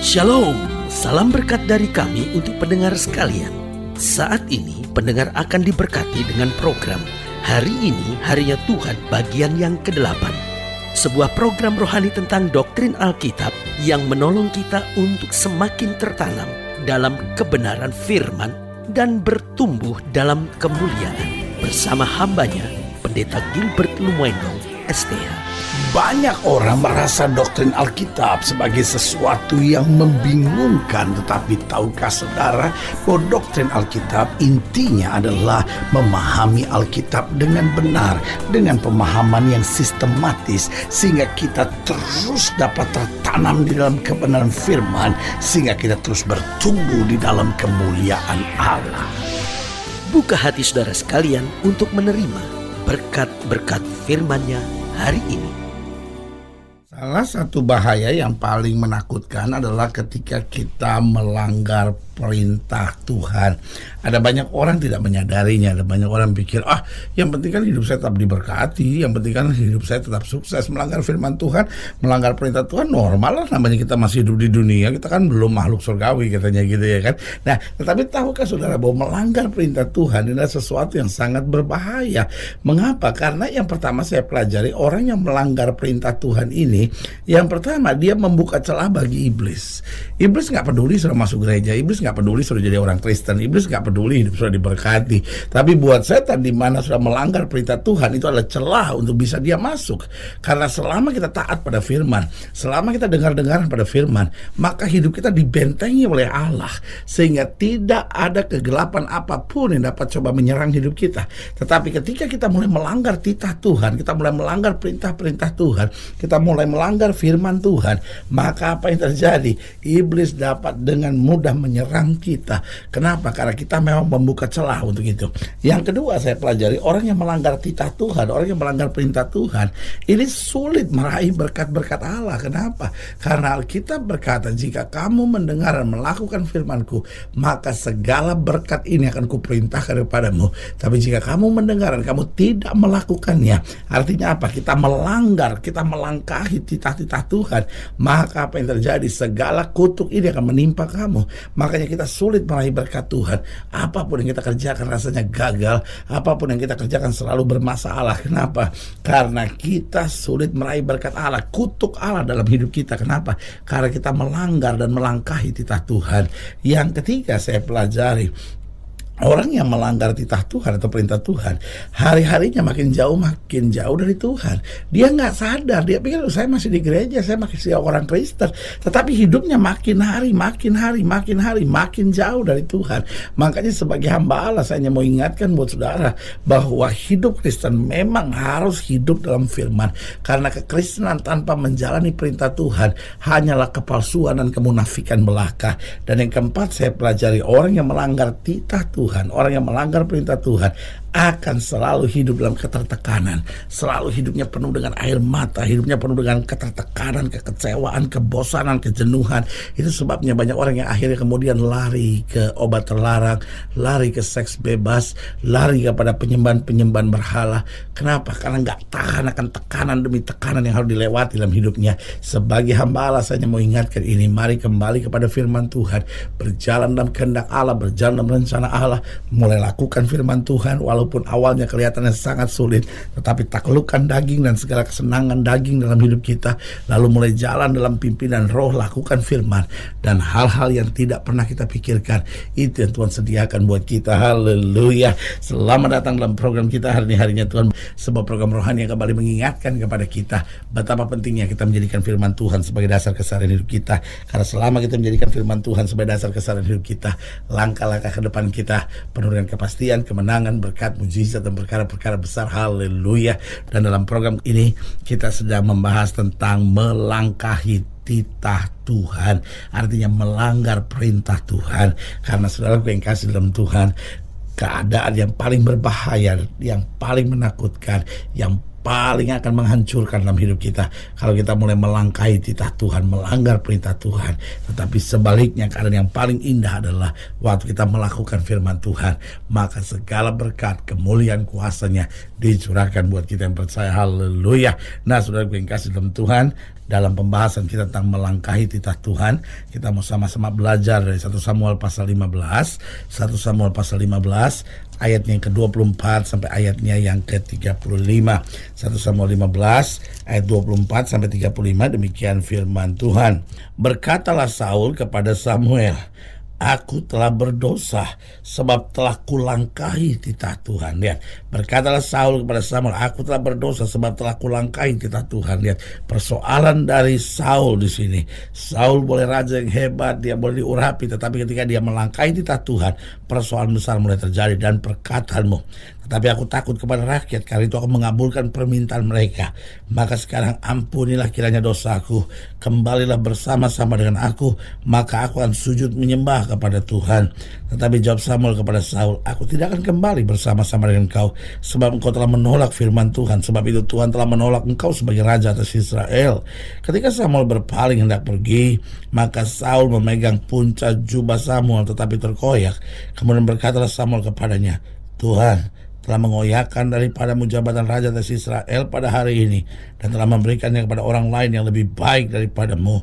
Shalom, salam berkat dari kami untuk pendengar sekalian. Saat ini pendengar akan diberkati dengan program Hari Ini Harinya Tuhan bagian yang ke-8. Sebuah program rohani tentang doktrin Alkitab yang menolong kita untuk semakin tertanam dalam kebenaran firman dan bertumbuh dalam kemuliaan. Bersama hambanya, Pendeta Gilbert Lumwendong, STH. Banyak orang merasa doktrin Alkitab sebagai sesuatu yang membingungkan. Tetapi tahukah saudara bahwa doktrin Alkitab intinya adalah memahami Alkitab dengan benar, dengan pemahaman yang sistematis, sehingga kita terus dapat tertanam di dalam kebenaran firman, sehingga kita terus bertumbuh di dalam kemuliaan Allah. Buka hati saudara sekalian untuk menerima berkat-berkat firman-Nya hari ini. Salah satu bahaya yang paling menakutkan adalah ketika kita melanggar perintah Tuhan. Ada banyak orang tidak menyadarinya. Ada banyak orang pikir, yang penting kan hidup saya tetap diberkati, yang penting kan hidup saya tetap sukses. Melanggar firman Tuhan, melanggar perintah Tuhan normal lah, namanya kita masih hidup di dunia, kita kan belum makhluk surgawi katanya gitu ya kan. Nah, tetapi tahukah saudara bahwa melanggar perintah Tuhan adalah sesuatu yang sangat berbahaya. Mengapa? Karena yang pertama saya pelajari, orang yang melanggar perintah Tuhan ini, yang pertama dia membuka celah bagi iblis. Iblis gak peduli sudah masuk gereja, iblis gak peduli sudah jadi orang Kristen, iblis gak peduli hidup sudah diberkati. Tapi buat setan, di mana sudah melanggar perintah Tuhan, itu adalah celah untuk bisa dia masuk. Karena selama kita taat pada firman, selama kita dengar-dengaran pada firman, maka hidup kita dibentengi oleh Allah, sehingga tidak ada kegelapan apapun yang dapat coba menyerang hidup kita. Tetapi ketika kita mulai melanggar titah Tuhan, kita mulai melanggar perintah-perintah Tuhan, kita mulai melanggar firman Tuhan, maka apa yang terjadi? Iblis dapat dengan mudah menyerang kita. Kenapa? Karena kita memang membuka celah untuk itu. Yang kedua saya pelajari, orang yang melanggar titah Tuhan, orang yang melanggar perintah Tuhan, ini sulit meraih berkat-berkat Allah. Kenapa? Karena Alkitab berkata, jika kamu mendengar dan melakukan firman-Ku, maka segala berkat ini akan kuperintahkan kepadamu. Tapi jika kamu mendengar dan kamu tidak melakukannya, artinya apa? Kita melanggar, kita melangkahi titah-titah Tuhan, maka apa yang terjadi? Segala kutuk ini akan menimpa kamu. Makanya kita sulit meraih berkat Tuhan. Apapun yang kita kerjakan rasanya gagal, apapun yang kita kerjakan selalu bermasalah. Kenapa? Karena kita sulit meraih berkat Allah, kutuk Allah dalam hidup kita. Kenapa? Karena kita melanggar dan melangkahi titah Tuhan. Yang ketiga saya pelajari, orang yang melanggar titah Tuhan atau perintah Tuhan, hari-harinya makin jauh dari Tuhan. Dia nggak sadar, dia pikir saya masih di gereja, saya masih orang Kristen, tetapi hidupnya makin hari makin jauh dari Tuhan. Makanya sebagai hamba Allah, saya hanya mau ingatkan buat saudara bahwa hidup Kristen memang harus hidup dalam firman. Karena kekristenan tanpa menjalani perintah Tuhan hanyalah kepalsuan dan kemunafikan belaka. Dan yang keempat saya pelajari, orang yang melanggar titah Tuhan, orang yang melanggar perintah Tuhan akan selalu hidup dalam ketertekanan. Selalu hidupnya penuh dengan air mata, hidupnya penuh dengan ketertekanan, kekecewaan, kebosanan, kejenuhan. Itu sebabnya banyak orang yang akhirnya kemudian lari ke obat terlarang, lari ke seks bebas, lari kepada penyembahan-penyembahan berhala. Kenapa? Karena nggak tahan akan tekanan demi tekanan yang harus dilewati dalam hidupnya. Sebagai hamba Allah, saya hanya mau ingatkan ini, mari kembali kepada firman Tuhan, berjalan dalam kehendak Allah, berjalan dalam rencana Allah, mulai lakukan firman Tuhan. Walaupun awalnya kelihatannya sangat sulit, tetapi taklukkan daging dan segala kesenangan daging dalam hidup kita, lalu mulai jalan dalam pimpinan Roh, lakukan firman, dan hal-hal yang tidak pernah kita pikirkan, itu yang Tuhan sediakan buat kita. Haleluya. Selamat datang dalam program kita Hari Ini Harinya Tuhan, sebuah program rohani yang kembali mengingatkan kepada kita betapa pentingnya kita menjadikan firman Tuhan sebagai dasar keseharian hidup kita. Karena selama kita menjadikan firman Tuhan sebagai dasar keseharian hidup kita, langkah-langkah ke depan kita penuh dengan kepastian, kemenangan, berkat, mujizat, dan perkara-perkara besar. Haleluya. Dan dalam program ini kita sedang membahas tentang melangkahi titah Tuhan, artinya melanggar perintah Tuhan. Karena saudaraku yang kasih dalam Tuhan, keadaan yang paling berbahaya, yang paling menakutkan, yang paling akan menghancurkan dalam hidup kita kalau kita mulai melangkahi titah Tuhan, melanggar perintah Tuhan. Tetapi sebaliknya, keadaan yang paling indah adalah waktu kita melakukan firman Tuhan, maka segala berkat, kemuliaan, kuasanya dicurahkan buat kita yang percaya. Haleluya. Nah, saudara yang kasih dalam Tuhan, dalam pembahasan kita tentang melangkahi titah Tuhan, kita mau sama-sama belajar dari 1 Samuel pasal 15. 1 Samuel pasal 15 ayatnya yang ke-24 sampai ayatnya yang ke-35. 1 Samuel 15 ayat 24 sampai 35, demikian firman Tuhan. Berkatalah Saul kepada Samuel, aku telah berdosa sebab telah kulangkahi titah Tuhan. Lihat, berkatalah Saul kepada Samuel, aku telah berdosa sebab telah kulangkahi titah Tuhan. Lihat, persoalan dari Saul di sini. Saul boleh raja yang hebat, dia boleh diurapi, tetapi ketika dia melangkahi titah Tuhan, persoalan besar mulai terjadi. Dan perkataanmu, tetapi aku takut kepada rakyat, karena itu aku mengabulkan permintaan mereka. Maka sekarang ampunilah kiranya dosaku, kembalilah bersama-sama dengan aku, maka aku akan sujud menyembah kepada Tuhan. Tetapi jawab Samuel kepada Saul, aku tidak akan kembali bersama-sama dengan kau, sebab engkau telah menolak firman Tuhan. Sebab itu Tuhan telah menolak engkau sebagai raja atas Israel. Ketika Samuel berpaling hendak pergi, maka Saul memegang punca jubah Samuel, tetapi terkoyak. Kemudian berkatalah Samuel kepadanya, Tuhan telah mengoyakkan daripadamu jabatan raja atas Israel pada hari ini, dan telah memberikannya kepada orang lain yang lebih baik daripadamu.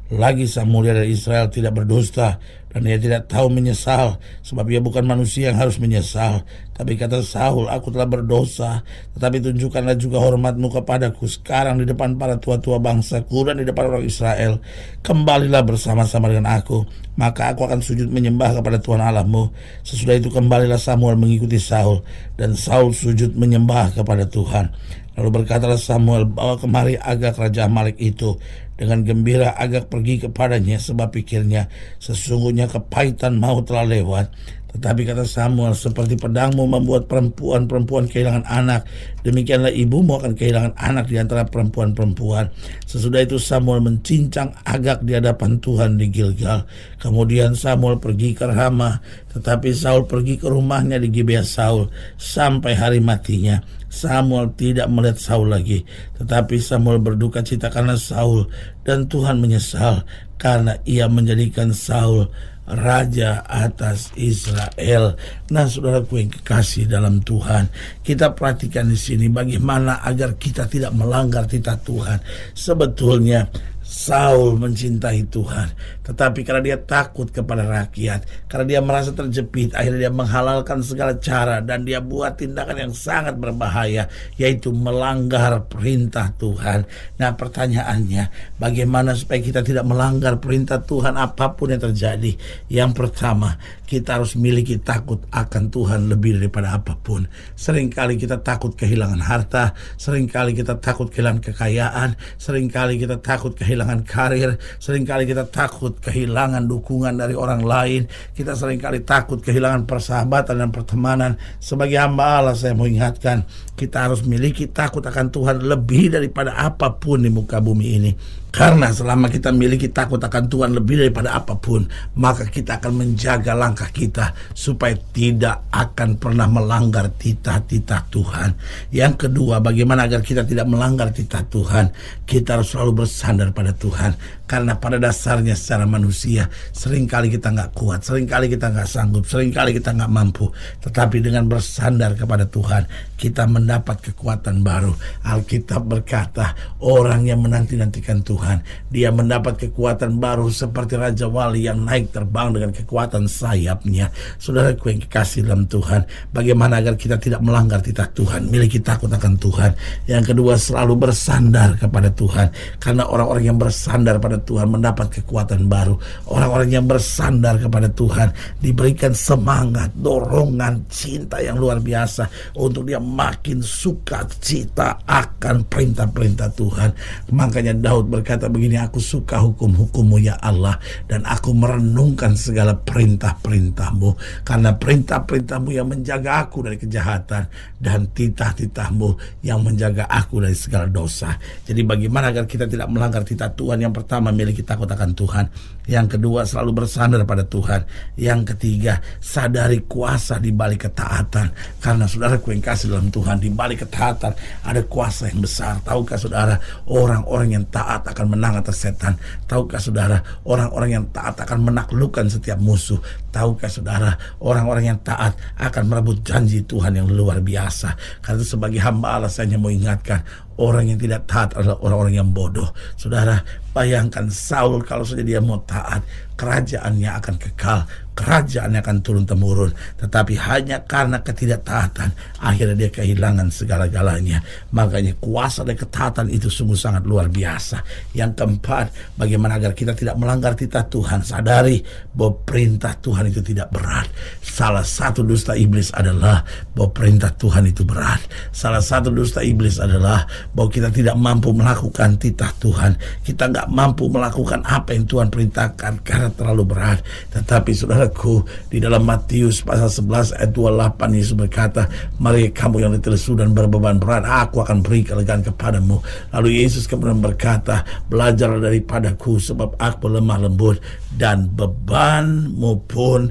Lagi sang mulia dari Israel tidak berdusta, dan ia tidak tahu menyesal, sebab ia bukan manusia yang harus menyesal. Tapi kata Saul, aku telah berdosa, tetapi tunjukkanlah juga hormatmu kepadaku sekarang di depan para tua-tua bangsaku dan di depan orang Israel. Kembalilah bersama-sama dengan aku, maka aku akan sujud menyembah kepada Tuhan Allahmu. Sesudah itu kembalilah Samuel mengikuti Saul, dan Saul sujud menyembah kepada Tuhan. Lalu berkatalah Samuel, bawa kemari Agag raja Amalek itu. Dengan gembira Agag pergi kepadanya, sebab pikirnya, sesungguhnya kepahitan maut telah lewat. Tetapi kata Samuel, seperti pedangmu membuat perempuan-perempuan kehilangan anak, demikianlah ibumu akan kehilangan anak di antara perempuan-perempuan. Sesudah itu Samuel mencincang Agag di hadapan Tuhan di Gilgal. Kemudian Samuel pergi ke Ramah, tetapi Saul pergi ke rumahnya di Gibea Saul sampai hari matinya. Samuel tidak melihat Saul lagi, tetapi Samuel berduka cita karena Saul, dan Tuhan menyesal karena ia menjadikan Saul raja atas Israel. Nah, saudaraku yang kekasih dalam Tuhan, kita perhatikan di sini bagaimana agar kita tidak melanggar titah Tuhan. Sebetulnya Saul mencintai Tuhan, tetapi karena dia takut kepada rakyat, karena dia merasa terjepit, akhirnya dia menghalalkan segala cara dan dia buat tindakan yang sangat berbahaya, yaitu melanggar perintah Tuhan. Nah, pertanyaannya, bagaimana supaya kita tidak melanggar perintah Tuhan apapun yang terjadi? Yang pertama, kita harus miliki takut akan Tuhan lebih daripada apapun. Seringkali kita takut kehilangan harta, seringkali kita takut kehilangan kekayaan, seringkali kita takut kehilangan karir, seringkali kita takut kehilangan dukungan dari orang lain, kita seringkali takut kehilangan persahabatan dan pertemanan. Sebagai hamba Allah, saya mau ingatkan, kita harus miliki takut akan Tuhan lebih daripada apapun di muka bumi ini. Karena selama kita miliki takut akan Tuhan lebih daripada apapun, maka kita akan menjaga langkah kita supaya tidak akan pernah melanggar titah-titah Tuhan. Yang kedua, bagaimana agar kita tidak melanggar titah Tuhan? Kita harus selalu bersandar pada Tuhan. Karena pada dasarnya secara manusia, seringkali kita nggak kuat, seringkali kita nggak sanggup, seringkali kita nggak mampu. Tetapi dengan bersandar kepada Tuhan, kita mendapat kekuatan baru. Alkitab berkata, orang yang menanti-nantikan Tuhan, dia mendapat kekuatan baru seperti Raja Wali yang naik terbang dengan kekuatan sayapnya. Saudaraku yang kekasih dalam Tuhan, bagaimana agar kita tidak melanggar titah Tuhan? Miliki takut akan Tuhan. Yang kedua, selalu bersandar kepada Tuhan. Karena orang-orang yang bersandar pada Tuhan mendapat kekuatan baru. Orang-orang yang bersandar kepada Tuhan diberikan semangat, dorongan, cinta yang luar biasa untuk dia makin suka cita akan perintah-perintah Tuhan. Makanya Daud berkata begini, aku suka hukum-hukum-Mu ya Allah, dan aku merenungkan segala perintah-perintah-Mu, karena perintah-perintah-Mu yang menjaga aku dari kejahatan, dan titah-titah-Mu yang menjaga aku dari segala dosa. Jadi bagaimana agar kita tidak melanggar titah Tuhan? Yang pertama, memiliki takut akan Tuhan. Yang kedua, selalu bersandar pada Tuhan. Yang ketiga, sadari kuasa di balik ketaatan. Karena saudaraku yang kasih dalam Tuhan, di balik ketaatan ada kuasa yang besar. Tahukah saudara, orang-orang yang taat akan menang atas setan. Tahukah saudara, orang-orang yang taat akan menaklukkan setiap musuh. Tahukah saudara, orang-orang yang taat akan merebut janji Tuhan yang luar biasa. Karena itu sebagai hamba Allah saya hanya mau ingatkan, orang yang tidak taat adalah orang-orang yang bodoh. Saudara, bayangkan Saul kalau saja dia mau taat, kerajaannya akan kekal, kerajaannya akan turun-temurun. Tetapi hanya karena ketidaktaatan, akhirnya dia kehilangan segala-galanya. Makanya kuasa dan ketaatan itu sungguh sangat luar biasa. Yang keempat, bagaimana agar kita tidak melanggar titah Tuhan. Sadari bahwa perintah Tuhan itu tidak berat. Salah satu dusta iblis adalah bahwa perintah Tuhan itu berat. Salah satu dusta iblis adalah bahwa kita tidak mampu melakukan titah Tuhan. Kita nggak mampu melakukan apa yang Tuhan perintahkan karena terlalu berat. Tetapi saudaraku, di dalam Matius pasal 11 ayat 28 Yesus berkata, mari kamu yang letih lesu dan berbeban berat, aku akan beri kelegaan kepadamu. Lalu Yesus kemudian berkata, belajarlah daripadaku sebab aku lemah lembut dan bebanmu pun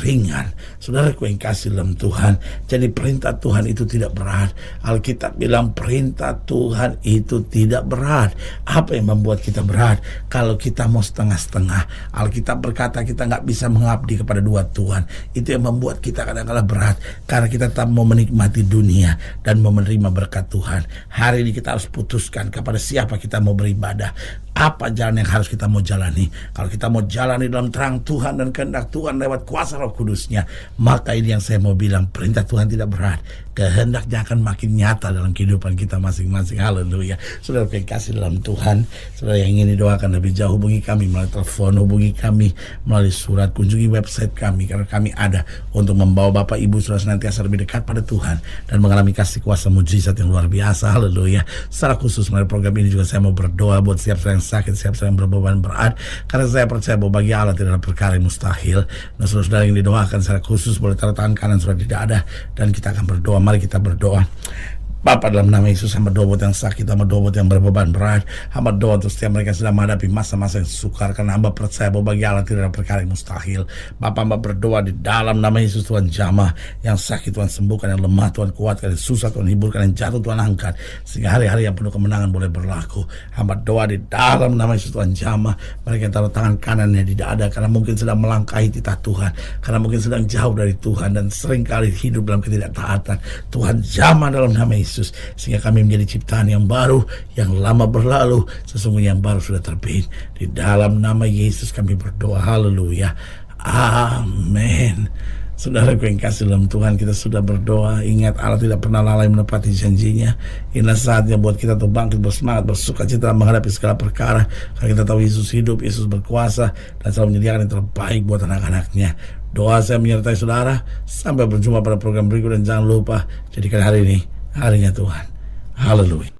ringan. Saudaraku yang kasih dalam Tuhan, jadi perintah Tuhan itu tidak berat. Alkitab bilang perintah Tuhan itu tidak berat. Apa yang membuat kita berat? Kalau kita mau setengah-setengah. Alkitab berkata kita nggak bisa mengabdi kepada dua Tuhan. Itu yang membuat kita kadang-kadang berat, karena kita tak mau menikmati dunia dan mau menerima berkat Tuhan. Hari ini kita harus putuskan kepada siapa kita mau beribadah, apa jalan yang harus kita mau jalani. Kalau kita mau jalani dalam terang Tuhan dan kehendak Tuhan lewat kuasa Roh Kudusnya, maka ini yang saya mau bilang, perintah Tuhan tidak berat. Kehendaknya akan makin nyata dalam kehidupan kita masing-masing. Haleluya. Saudara yang kasih dalam Tuhan, saudara yang ingin didoakan lebih jauh, hubungi kami melalui telepon, hubungi kami melalui surat, kunjungi website kami, karena kami ada untuk membawa Bapak Ibu saudara senantiasa lebih dekat pada Tuhan dan mengalami kasih kuasa mujizat yang luar biasa. Haleluya. Secara khusus melalui program ini juga saya mau berdoa buat siap yang sakit, siap yang berbeban berat, karena saya percaya bahwa bagi Allah tidak ada perkara yang mustahil. Nah, saudara-saudara yang didoakan secara khusus boleh taruh tangan kanan sudah tidak ada, dan kita akan berdoa. Mari kita berdoa. Bapa, dalam nama Yesus, hamba doa buat yang sakit, hamba doa buat yang berbeban berat, hamba doa untuk setiap mereka yang sedang menghadapi masa-masa yang sukar, karena hamba percaya bahwa bagi Allah tidak ada perkara yang mustahil. Bapa, hamba berdoa di dalam nama Yesus, Tuhan jamah yang sakit Tuhan sembuhkan, yang lemah Tuhan kuatkan, yang susah Tuhan hiburkan, yang jatuh Tuhan angkat, sehingga hari-hari yang penuh kemenangan boleh berlaku. Hamba doa di dalam nama Yesus, Tuhan jamah mereka yang taruh tangan kanannya tidak ada, karena mungkin sedang melangkahi titah Tuhan, karena mungkin sedang jauh dari Tuhan dan seringkali hidup dalam ketidaktaatan. Tuhan jamah dalam nama Yesus, sehingga kami menjadi ciptaan yang baru, yang lama berlalu, sesungguhnya yang baru sudah terbit. Di dalam nama Yesus kami berdoa. Haleluya. Amin. Saudaraku yang kasih dalam Tuhan, kita sudah berdoa. Ingat, Allah tidak pernah lalai menepati janjinya. Inilah saatnya buat kita untuk bangkit bersemangat, bersuka cita menghadapi segala perkara, karena kita tahu Yesus hidup, Yesus berkuasa, dan selalu menyediakan yang terbaik buat anak-anaknya. Doa saya menyertai saudara. Sampai berjumpa pada program berikut, dan jangan lupa jadikan hari ini harinya Tuhan. Haleluya.